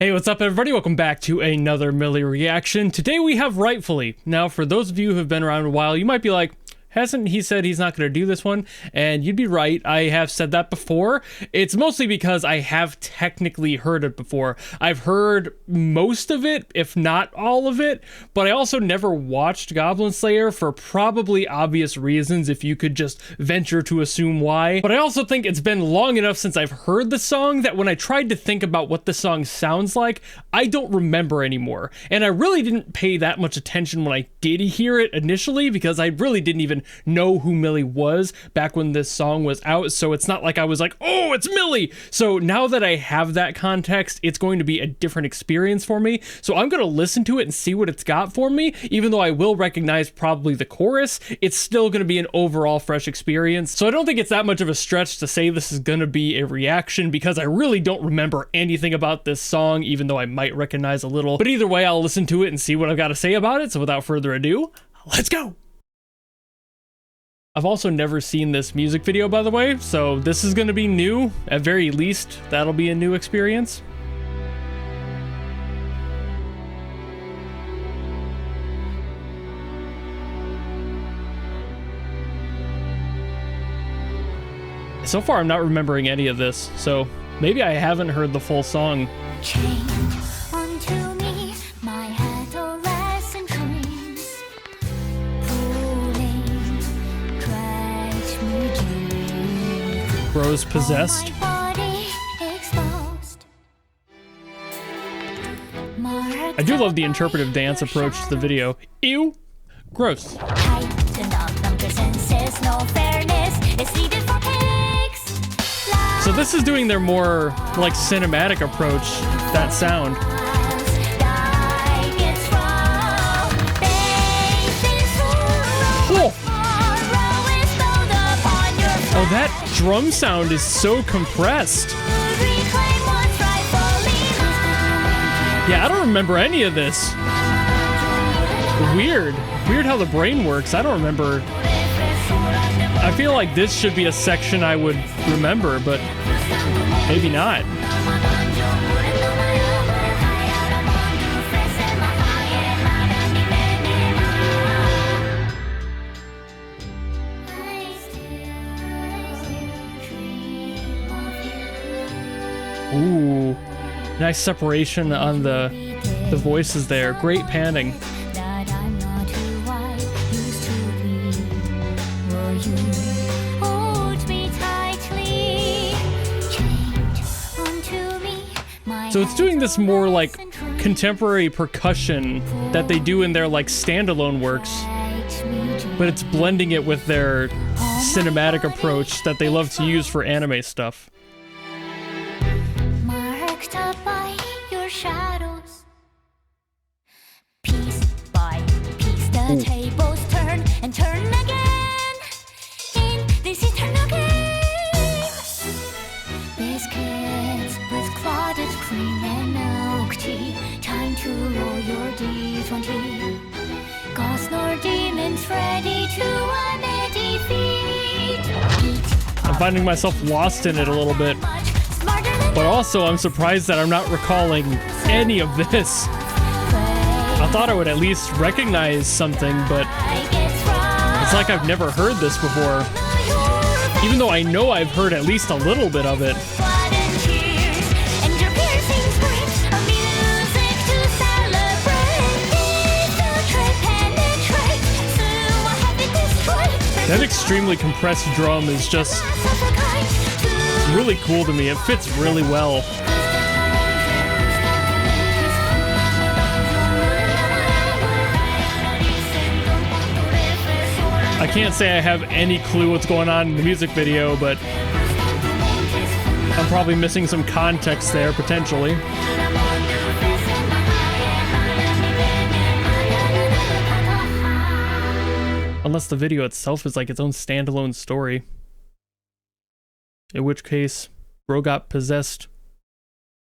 Hey, what's up everybody? Welcome back to another Mili reaction. Today we have Rightfully. Now, for those of you who have been around a while, you might be like, hasn't he said he's not going to do this one? And you'd be right, I have said that before. It's mostly because I have technically heard it before. I've heard most of it, if not all of it, but I also never watched Goblin Slayer for probably obvious reasons, if you could just venture to assume why. But I also think it's been long enough since I've heard the song that when I tried to think about what the song sounds like, I don't remember anymore. And I really didn't pay that much attention when I did hear it initially, because I really didn't even know who Mili was back when this song was out, so it's not like I was like, oh, it's Mili! So now that I have that context, it's going to be a different experience for me, so I'm going to listen to it and see what it's got for me. Even though I will recognize probably the chorus, it's still going to be an overall fresh experience, so I don't think it's that much of a stretch to say this is going to be a reaction, because I really don't remember anything about this song, even though I might recognize a little. But either way, I'll listen to it and see what I've got to say about it, so without further ado, let's go! I've also never seen this music video, by the way, so this is going to be new. At very least, that'll be a new experience. So far, I'm not remembering any of this, so maybe I haven't heard the full song. Bros possessed. I do love the interpretive dance approach to the video. Ew. Gross. So this is doing their more like cinematic approach, that sound. Oh, that drum sound is so compressed. Yeah, I don't remember any of this. Weird. Weird how the brain works. I don't remember. I feel like this should be a section I would remember, but maybe not. Ooh, nice separation on the voices there. Great panning. So it's doing this more like contemporary percussion that they do in their like standalone works, but it's blending it with their cinematic approach that they love to use for anime stuff. The tables turn and turn again in this eternal game. Biscuits with clotted cream and milk tea. Time to roll your D20. Gods nor demons ready to a defeat. I'm finding myself lost in it a little bit, but also I'm surprised that I'm not recalling any of this. I thought I would at least recognize something, but it's like I've never heard this before. Even though I know I've heard at least a little bit of it. That extremely compressed drum is just really cool to me. It fits really well. I can't say I have any clue what's going on in the music video, but I'm probably missing some context there, potentially. Unless the video itself is like its own standalone story. In which case, bro got possessed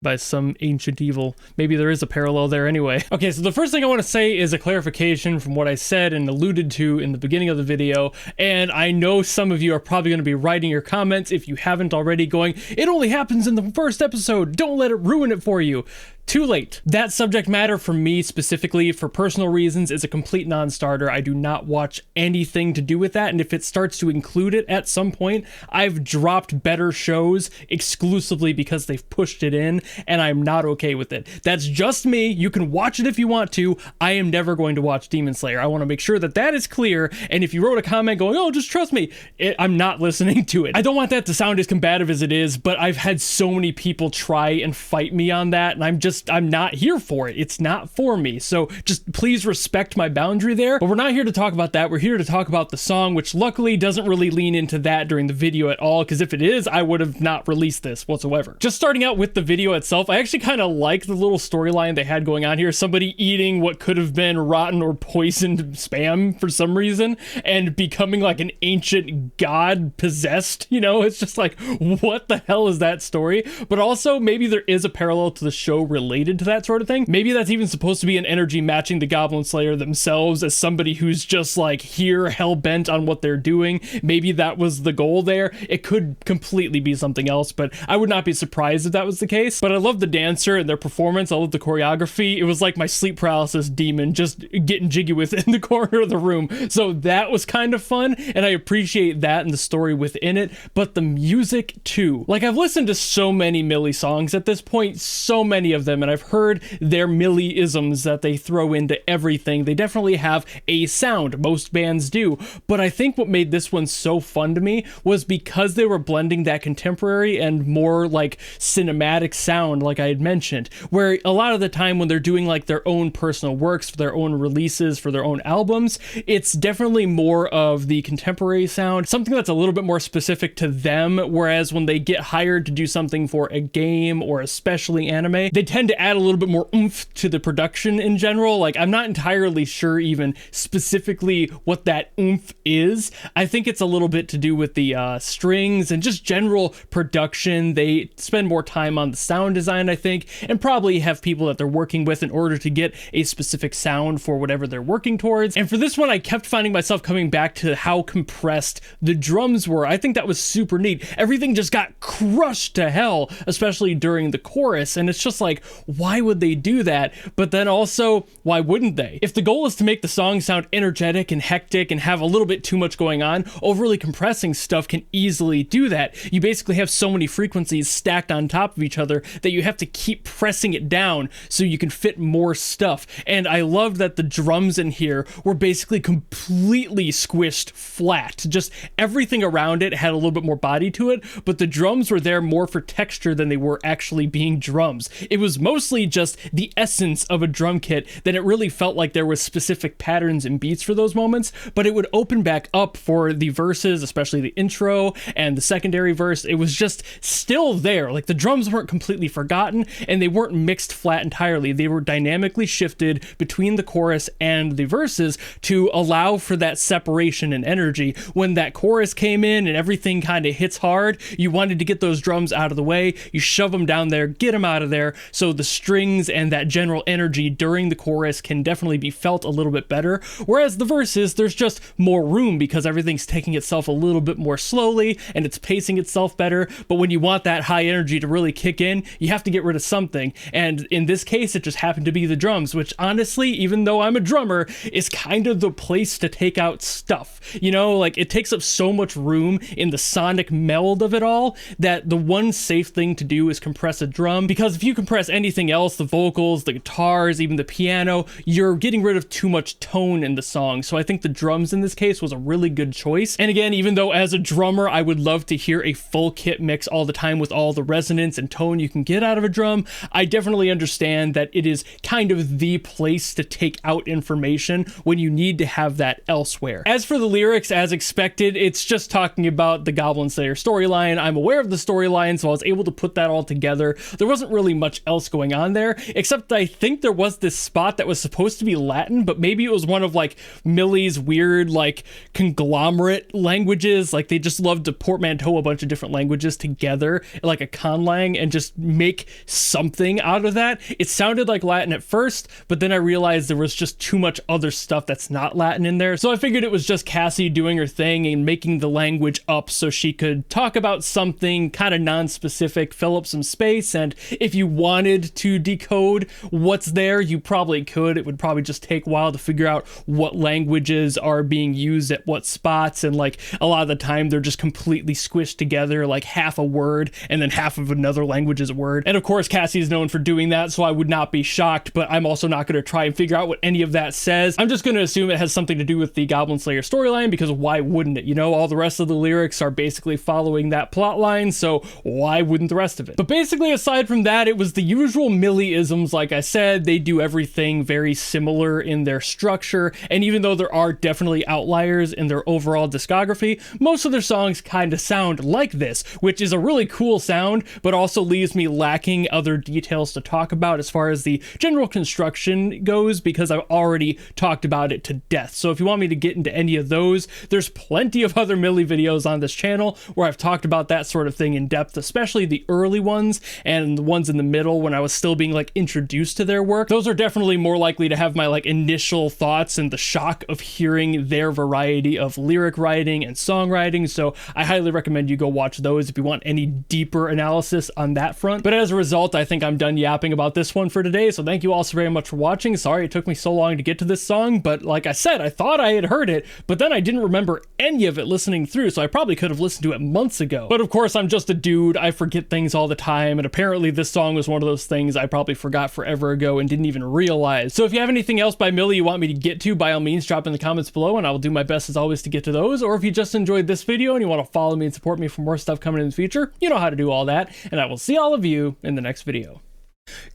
by some ancient evil. Maybe there is a parallel there anyway. Okay, so the first thing I want to say is a clarification from what I said and alluded to in the beginning of the video, and I know some of you are probably going to be writing your comments if you haven't already, going, it only happens in the first episode, don't let it ruin it for you. Too late. That subject matter for me specifically, for personal reasons, is a complete non-starter. I do not watch anything to do with that, and if it starts to include it at some point, I've dropped better shows exclusively because they've pushed it in, and I'm not okay with it. That's just me. You can watch it if you want to. I am never going to watch Demon Slayer. I want to make sure that that is clear, and if you wrote a comment going, oh, just trust me, I'm not listening to it. I don't want that to sound as combative as it is, but I've had so many people try and fight me on that, and I'm not here for it. It's not for me. So just please respect my boundary there. But we're not here to talk about that. We're here to talk about the song, which luckily doesn't really lean into that during the video at all, because if it is, I would have not released this whatsoever. Just starting out with the video itself, I actually kind of like the little storyline they had going on here. Somebody eating what could have been rotten or poisoned spam for some reason and becoming like an ancient god possessed, you know? It's just like, what the hell is that story? But also maybe there is a parallel to the show related to that sort of thing. Maybe that's even supposed to be an energy matching the Goblin Slayer themselves as somebody who's just like here hell-bent on what they're doing. Maybe that was the goal there. It could completely be something else, but I would not be surprised if that was the case. But I love the dancer and their performance. I love the choreography. It was like my sleep paralysis demon just getting jiggy with it in the corner of the room. So that was kind of fun, and I appreciate that and the story within it. But the music too. Like, I've listened to so many Mili songs at this point, so many of them, and I've heard their Mili-isms that they throw into everything. They definitely have a sound, most bands do, but I think what made this one so fun to me was because they were blending that contemporary and more like cinematic sound, like I had mentioned, where a lot of the time when they're doing like their own personal works, for their own releases, for their own albums, it's definitely more of the contemporary sound, something that's a little bit more specific to them, whereas when they get hired to do something for a game or especially anime, they tend to add a little bit more oomph to the production in general. Like, I'm not entirely sure even specifically what that oomph is. I think it's a little bit to do with the strings and just general production. They spend more time on the sound design, I think, and probably have people that they're working with in order to get a specific sound for whatever they're working towards. And for this one, I kept finding myself coming back to how compressed the drums were. I think that was super neat. Everything just got crushed to hell, especially during the chorus, and it's just like, why would they do that? But then also, why wouldn't they? If the goal is to make the song sound energetic and hectic and have a little bit too much going on, overly compressing stuff can easily do that. You basically have so many frequencies stacked on top of each other that you have to keep pressing it down so you can fit more stuff. And I loved that the drums in here were basically completely squished flat. Just everything around it had a little bit more body to it, but the drums were there more for texture than they were actually being drums. It was mostly just the essence of a drum kit, that it really felt like there was specific patterns and beats for those moments, but it would open back up for the verses, especially the intro and the secondary verse. It was just still there. Like, the drums weren't completely forgotten, and they weren't mixed flat entirely. They were dynamically shifted between the chorus and the verses to allow for that separation and energy. When that chorus came in and everything kind of hits hard, you wanted to get those drums out of the way. You shove them down there, get them out of there, so the strings and that general energy during the chorus can definitely be felt a little bit better. Whereas the verses, there's just more room because everything's taking itself a little bit more slowly and it's pacing itself better. But when you want that high energy to really kick in, you have to get rid of something. And in this case, it just happened to be the drums, which honestly, even though I'm a drummer, is kind of the place to take out stuff. You know, like, it takes up so much room in the sonic meld of it all that the one safe thing to do is compress a drum, because if you compress anything else, the vocals, the guitars, even the piano, you're getting rid of too much tone in the song. So I think the drums in this case was a really good choice. And again, even though as a drummer, I would love to hear a full kit mix all the time with all the resonance and tone you can get out of a drum, I definitely understand that it is kind of the place to take out information when you need to have that elsewhere. As for the lyrics, as expected, it's just talking about the Goblin Slayer storyline. I'm aware of the storyline, so I was able to put that all together. There wasn't really much else going on there, except I think there was this spot that was supposed to be Latin, but maybe it was one of like Mili's weird like conglomerate languages. Like, they just love to portmanteau a bunch of different languages together like a conlang and just make something out of that. It sounded like Latin at first, but then I realized there was just too much other stuff that's not Latin in there. So I figured it was just Cassie doing her thing and making the language up so she could talk about something kind of non-specific, fill up some space. And if you wanted attempted to decode what's there. You probably could. It would probably just take a while to figure out what languages are being used at what spots, and like a lot of the time they're just completely squished together, like half a word and then half of another language is a word. And of course Cassie is known for doing that, so I would not be shocked, but I'm also not going to try and figure out what any of that says. I'm just going to assume it has something to do with the Goblin Slayer storyline, because why wouldn't it? You know, all the rest of the lyrics are basically following that plot line, so why wouldn't the rest of it? But basically, aside from that, it was the usual Mili-isms. Like I said, they do everything very similar in their structure, and even though there are definitely outliers in their overall discography, most of their songs kind of sound like this, which is a really cool sound, but also leaves me lacking other details to talk about as far as the general construction goes, because I've already talked about it to death. So if you want me to get into any of those, there's plenty of other Mili videos on this channel where I've talked about that sort of thing in depth, especially the early ones and the ones in the middle when I was still being like introduced to their work. Those are definitely more likely to have my like initial thoughts and the shock of hearing their variety of lyric writing and songwriting, so I highly recommend you go watch those if you want any deeper analysis on that front. But as a result, I think I'm done yapping about this one for today, so thank you all so very much for watching. Sorry it took me so long to get to this song, but like I said, I thought I had heard it, but then I didn't remember any of it listening through, so I probably could have listened to it months ago. But of course, I'm just a dude, I forget things all the time, and apparently this song was one of those things I probably forgot forever ago and didn't even realize. So if you have anything else by Mili you want me to get to, by all means drop in the comments below and I will do my best as always to get to those. Or if you just enjoyed this video and you want to follow me and support me for more stuff coming in the future, you know how to do all that, and I will see all of you in the next video.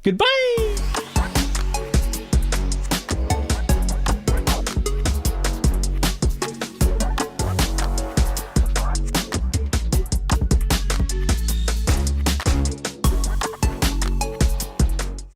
Goodbye!